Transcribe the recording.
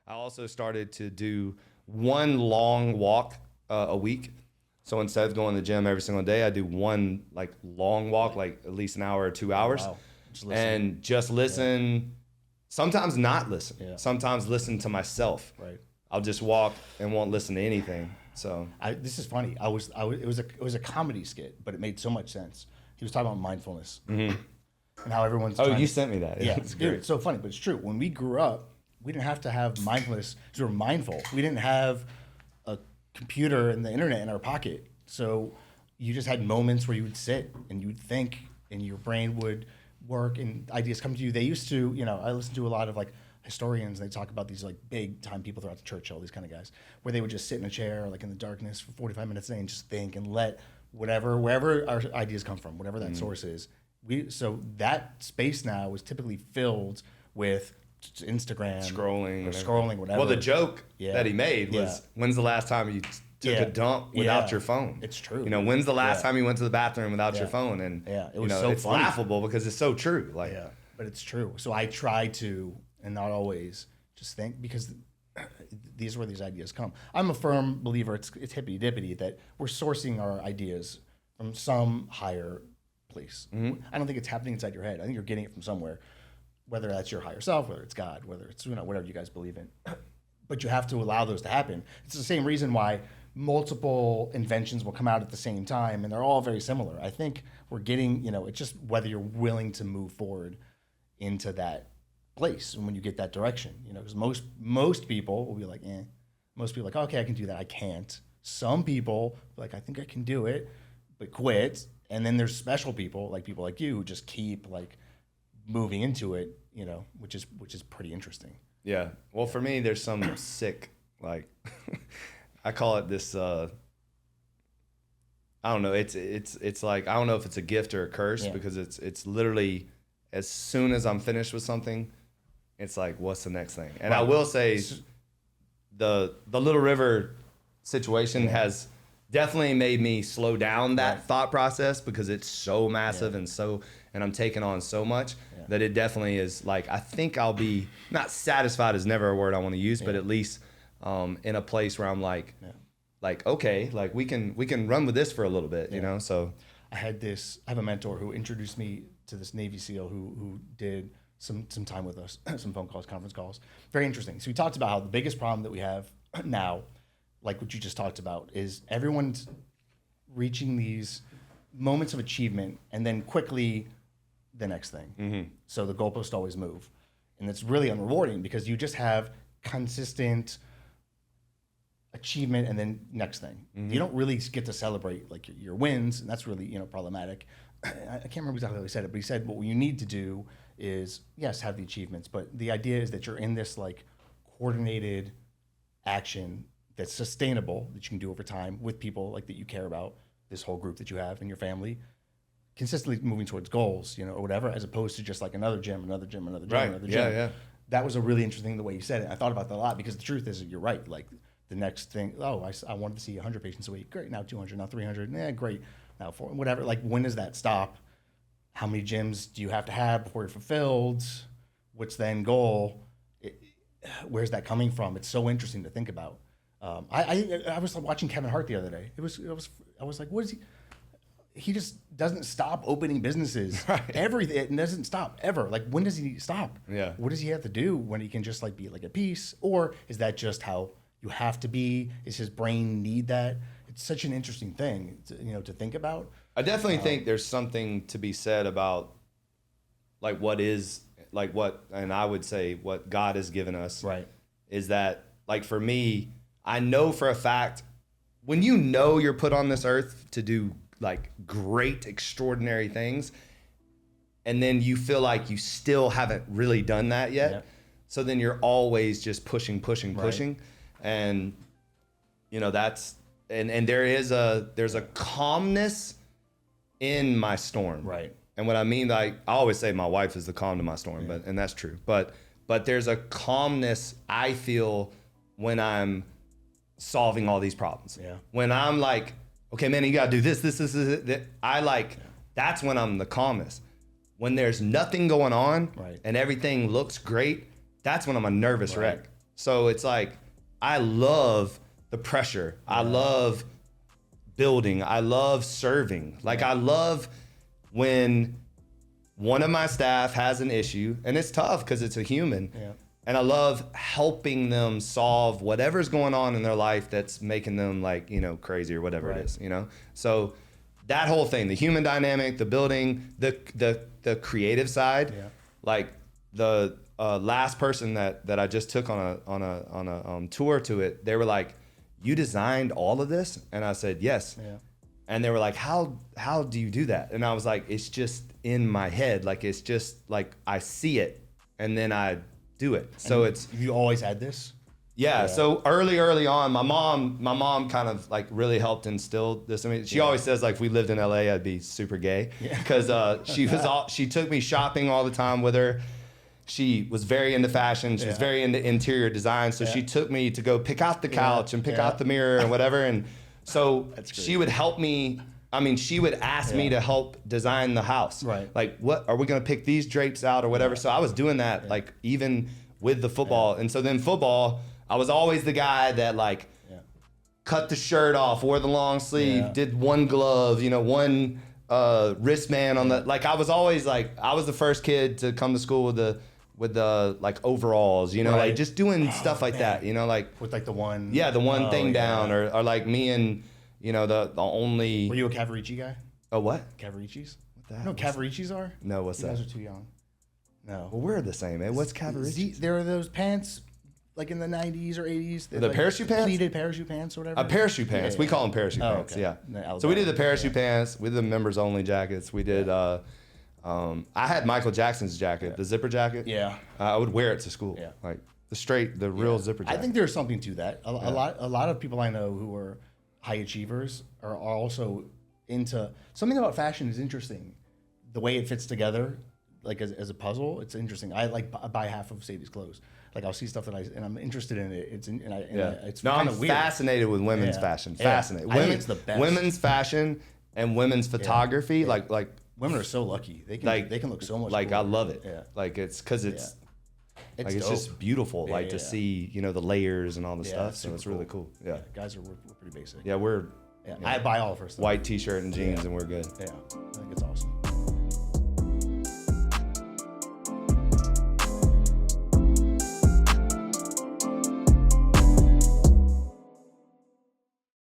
I also started to do one long walk a week. So instead of going to the gym every single day, I do one like long walk, like at least an hour or 2 hours. Wow. Just listen. Yeah. Sometimes not listen. Yeah. Sometimes listen to myself. Right. I'll just walk and won't listen to anything. So this is funny. It was a comedy skit, but it made so much sense. He was talking about mindfulness and how everyone's. You sent me that. Yeah, dude, it's so funny, but it's true. When we grew up, we didn't have to have mindfulness because we were mindful. We didn't have a computer and the internet in our pocket, so you just had moments where you would sit and you would think, and your brain would work and ideas come to you. They used to, I listen to a lot of like historians, and they talk about these like big time people throughout the Churchill, these kind of guys, where they would just sit in a chair like in the darkness for 45 minutes a day and just think and let wherever our ideas come from, whatever that source is. So that space now is typically filled with Instagram, scrolling, whatever. Well, the joke that he made was, when's the last time you took a dump without your phone? It's true. When's the last time you went to the bathroom without your phone? And it was so it's funny. laughable because it's so true. But it's true. So I try to, and not always, just think, because these are where these ideas come. I'm a firm believer, it's hippity dippity, that we're sourcing our ideas from some higher place. Mm-hmm. I don't think it's happening inside your head. I think you're getting it from somewhere, whether that's your higher self, whether it's God, whether it's whatever you guys believe in. But you have to allow those to happen. It's the same reason why multiple inventions will come out at the same time, and they're all very similar. I think we're getting, it's just whether you're willing to move forward into that place, and when you get that direction, because most people will be like, most people are like, okay, I can do that. I can't. Some people like, I think I can do it, but quit. And then there's special people like you who just keep like moving into it, which is pretty interesting. Yeah. Well, for me, there's some sick, like, I call it this, I don't know. It's like, I don't know if it's a gift or a curse, because it's literally, as soon as I'm finished with something, it's like, what's the next thing? And I will say the Little River situation has definitely made me slow down that thought process, because it's so massive and I'm taking on so much that it definitely is like, I think I'll be not satisfied is never a word I want to use, but at least in a place where I'm like, okay, like we can run with this for a little bit, so. I have a mentor who introduced me to this Navy SEAL who did some time with us, some phone calls, conference calls. Very interesting. So we talked about how the biggest problem that we have now, like what you just talked about, is everyone's reaching these moments of achievement and then quickly the next thing. Mm-hmm. So the goalposts always move. And it's really unrewarding because you just have consistent achievement and then next thing. Mm-hmm. You don't really get to celebrate like your wins, and that's really problematic. I can't remember exactly how he said it, but he said what you need to do is, yes, have the achievements, but the idea is that you're in this like coordinated action that's sustainable, that you can do over time with people like that you care about, this whole group that you have in your family, consistently moving towards goals, or whatever, as opposed to just like another gym, another gym. Yeah. That was a really interesting the way you said it. I thought about that a lot, because the truth is that you're right. Like the next thing, I wanted to see 100 patients a week. Great, now 200, now 300. Great, now 400, whatever. Like, when does that stop? How many gyms do you have to have before you're fulfilled? What's the end goal? Where's that coming from? It's so interesting to think about. I was watching Kevin Hart the other day. I was like, what is he? He just doesn't stop opening businesses. Right. Everything, it doesn't stop ever. Like, when does he stop? Yeah. What does he have to do when he can just like be like at peace? Or is that just how you have to be? Is his brain need that? It's such an interesting thing to think about. I definitely think there's something to be said about like and I would say what God has given us. Right. Is that, like, for me, I know for a fact, when you're put on this earth to do like great, extraordinary things, and then you feel like you still haven't really done that yet. Yep. So then you're always just pushing. Right. And that's, and there's a calmness in my storm. Right. And what I mean, I always say my wife is the calm to my storm, and that's true. But there's a calmness I feel when I'm solving all these problems. Yeah. When I'm like, okay, man, you gotta do this. That's when I'm the calmest. When there's nothing going on, right, and everything looks great, that's when I'm a nervous wreck. So it's like, I love the pressure. I love building. I love serving. Like, I love when one of my staff has an issue, and it's tough because it's a human. Yeah. And I love helping them solve whatever's going on in their life that's making them, like, you know, crazy or whatever it is, you know? So that whole thing, the human dynamic, the building, the creative side, like the last person that I just took on a tour to it, they were like, "You designed all of this?" And I said, "Yes." Yeah. And they were like, how do you do that? And I was like, it's just in my head. Like, it's just like, I see it and then I do it. So it's, you always had this? Yeah. So early on, my mom kind of like really helped instill this. I mean, she always says, like, if we lived in LA, I'd be super gay, because she took me shopping all the time with her. She was very into fashion. She was very into interior design. So she took me to go pick out the couch and pick out the mirror and whatever. And so she would help me. I mean, she would ask me to help design the house. Right. Like, what are we going to pick these drapes out or whatever? So I was doing that, like, even with the football. And so then football, I was always the guy that, like, cut the shirt off, wore the long sleeve, did one glove, you know, one wristband on the, like, I was always like, I was the first kid to come to school with the like overalls, you know, like just doing stuff like that, you know, like with like the one thing down, or like me and, you know, the only. Were you a Cavarici guy? Oh, what? Cavaricis? What the hell? No, Cavaricis are? No, what's that? You guys are too young. No. Well, we're the same, man. What's Cavaricis? There are those pants, like in the 90s or 80s. The like parachute pants? Pleated parachute pants or whatever? Parachute pants. We call them parachute pants, okay. So we did the parachute pants. We did the members only jackets. We did, I had Michael Jackson's jacket, the zipper jacket. Yeah. I would wear it to school. Yeah. Like the real zipper jacket. I think there's something to that. A lot of people I know who are high achievers are also into, something about fashion is interesting. The way it fits together, like as a puzzle, it's interesting. I buy half of Sadie's clothes. Like, I'll see stuff and I'm interested in it. It's I'm fascinated with women's fashion. Fascinated. I think it's the best. Women's fashion and women's photography. Like women are so lucky. They can look so much. Like, cooler. I love it. Yeah. Like, it's because it's like, it's just beautiful. Like to see, you know, the layers and all the stuff. So it's really cool. Yeah. Guys we're pretty basic. Yeah, we're. I buy all of her stuff. White t-shirt and jeans, and we're good. Yeah.